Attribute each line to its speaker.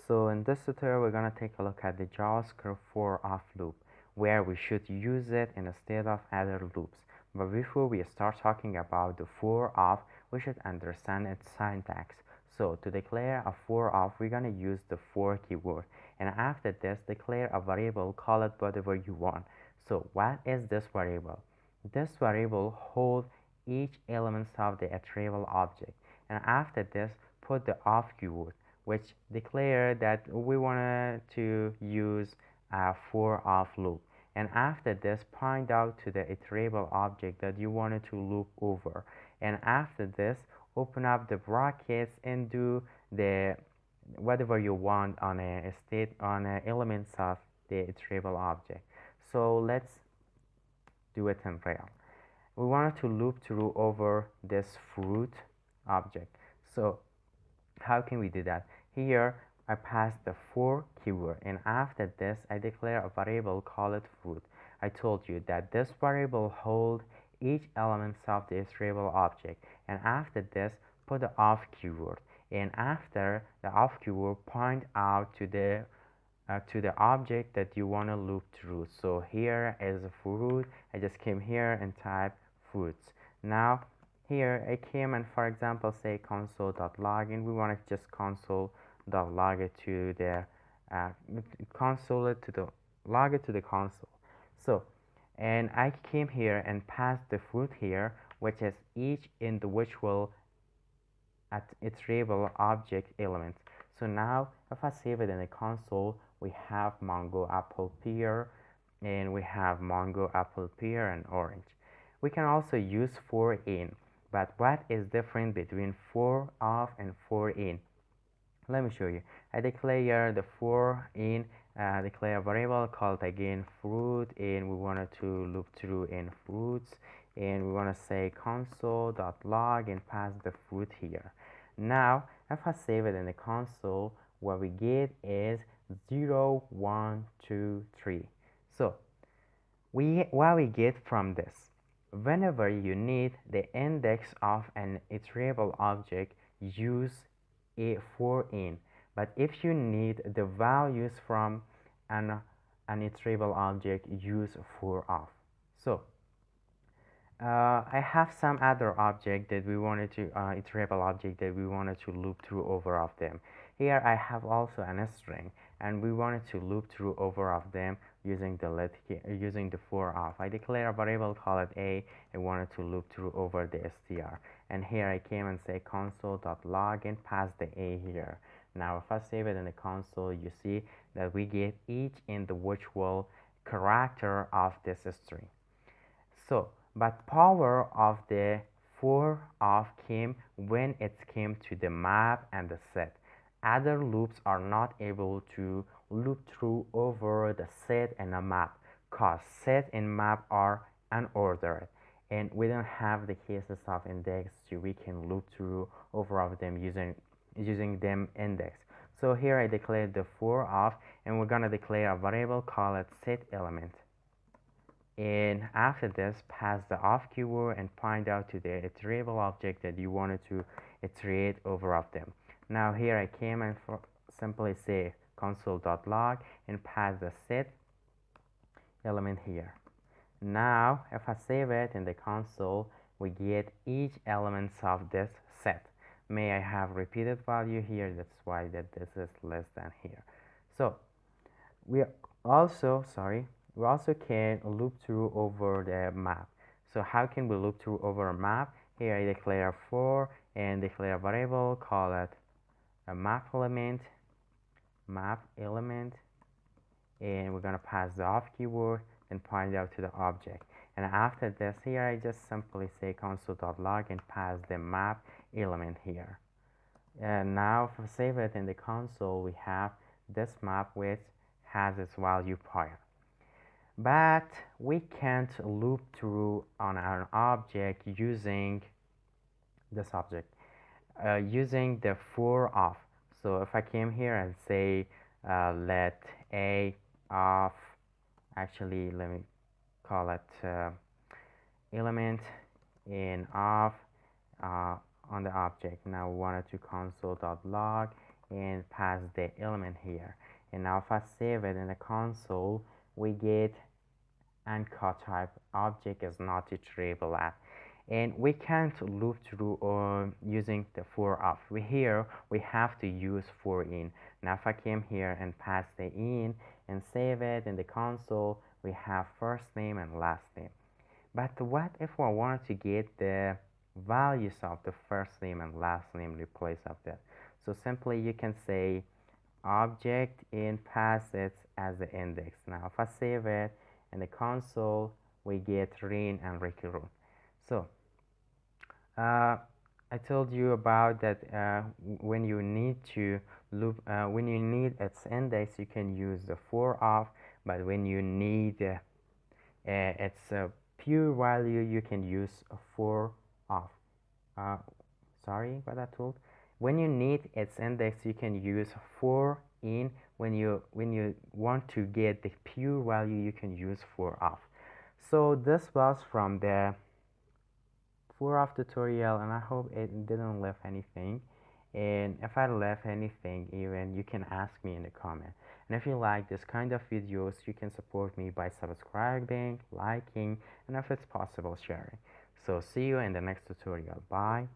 Speaker 1: So in this tutorial, we're going to take a look at the JavaScript for off loop, where we should use it instead of other loops. But before we start talking about the for off, we should understand its syntax. So to declare a for off, we're going to use the for keyword. And after this, declare a variable, call it whatever you want. So what is this variable? This variable holds each element of the iterable object. And after this, put the off keyword, which declare that we wanted to use a for off loop. And after this, point out to the iterable object that you wanted to loop over. And after this, open up the brackets and do the whatever you want on a state on a elements of the iterable object. So let's do it in real. We wanted to loop through over this fruit object. So how can we do that? Here I pass the for keyword, and after this I declare a variable, call it fruit. I told you that this variable holds each element of the iterable object, and after this put the off keyword, and after the off keyword point out to the object that you want to loop through. So here is a fruit. I just came here and type fruits. Now here I came and, for example, say console.log, and we want to just console.log it to the console it to the log it to the console. So, and I came here and passed the fruit here, which is each individual at iterable object element. So now if I save it in the console, we have mango, apple, pear, and we have mango, apple, pear, and orange. We can also use for in, but what is different between for off and for in? Let me show you. I declare the for in, declare a variable called again fruit, and we wanted to loop through in fruits, and we want to say console.log and pass the fruit here. Now if I save it in the console, what we get is 0, 1, 2, 3. So what we get from this, whenever you need the index of an iterable object, use a for in, but if you need the values from an iterable object, use for off. So I have some other object that we wanted to iterable object that we wanted to loop through over of them. Here I have also an string, and we wanted to loop through over of them using the for off. I declare a variable, call it a, and wanted to loop through over the str. And here I came and say console.log and pass the a here. Now if I save it in the console, you see that we get each individual character of this string. So but power of the for off came when it came to the map and the set. Other loops are not able to loop through over the set and a map, cause set and map are unordered, and we don't have the cases of index so we can loop through over of them using them index. So here I declare the for off, and we're gonna declare a variable, call it set element. And after this, pass the off keyword and point out to the iterable object that you wanted to iterate over of them. Now here I came and simply say console.log and pass the set element here. Now if I save it in the console, we get each element of this set. May I have repeated value here, that's why that this is less than here. So we also can loop through over the map. So how can we loop through over a map? Here I declare for and declare a variable, call it a map element, and we're gonna pass the off keyword and point out to the object. And after this, here I just simply say console.log and pass the map element here. And now if I save it in the console, we have this map which has its value pair. But we can't loop through on an object using this object, using the for off. So if I came here and say let a off, actually let me call it element in off on the object. Now we wanted to console.log and pass the element here. And now if I save it in the console, we get uncaught type object is not iterable at. And we can't loop through using the for of. Here we have to use for in. Now if I came here and pass the in and save it in the console, we have first name and last name. But what if we wanted to get the values of the first name and last name replace of that? So simply you can say object in pass it as the index. Now if I save it in the console, we get Rin and Rikirun. So I told you about that when you need to loop, when you need its index, you can use the for of, but when you need its pure value, you can use a for of. Sorry what I told. When you need its index, you can use for in. When you want to get the pure value, you can use for of. So this was from the for of tutorial, and I hope it didn't leave anything. And if I left anything, even you can ask me in the comment. And if you like this kind of videos, you can support me by subscribing, liking, and if it's possible, sharing. So see you in the next tutorial. Bye.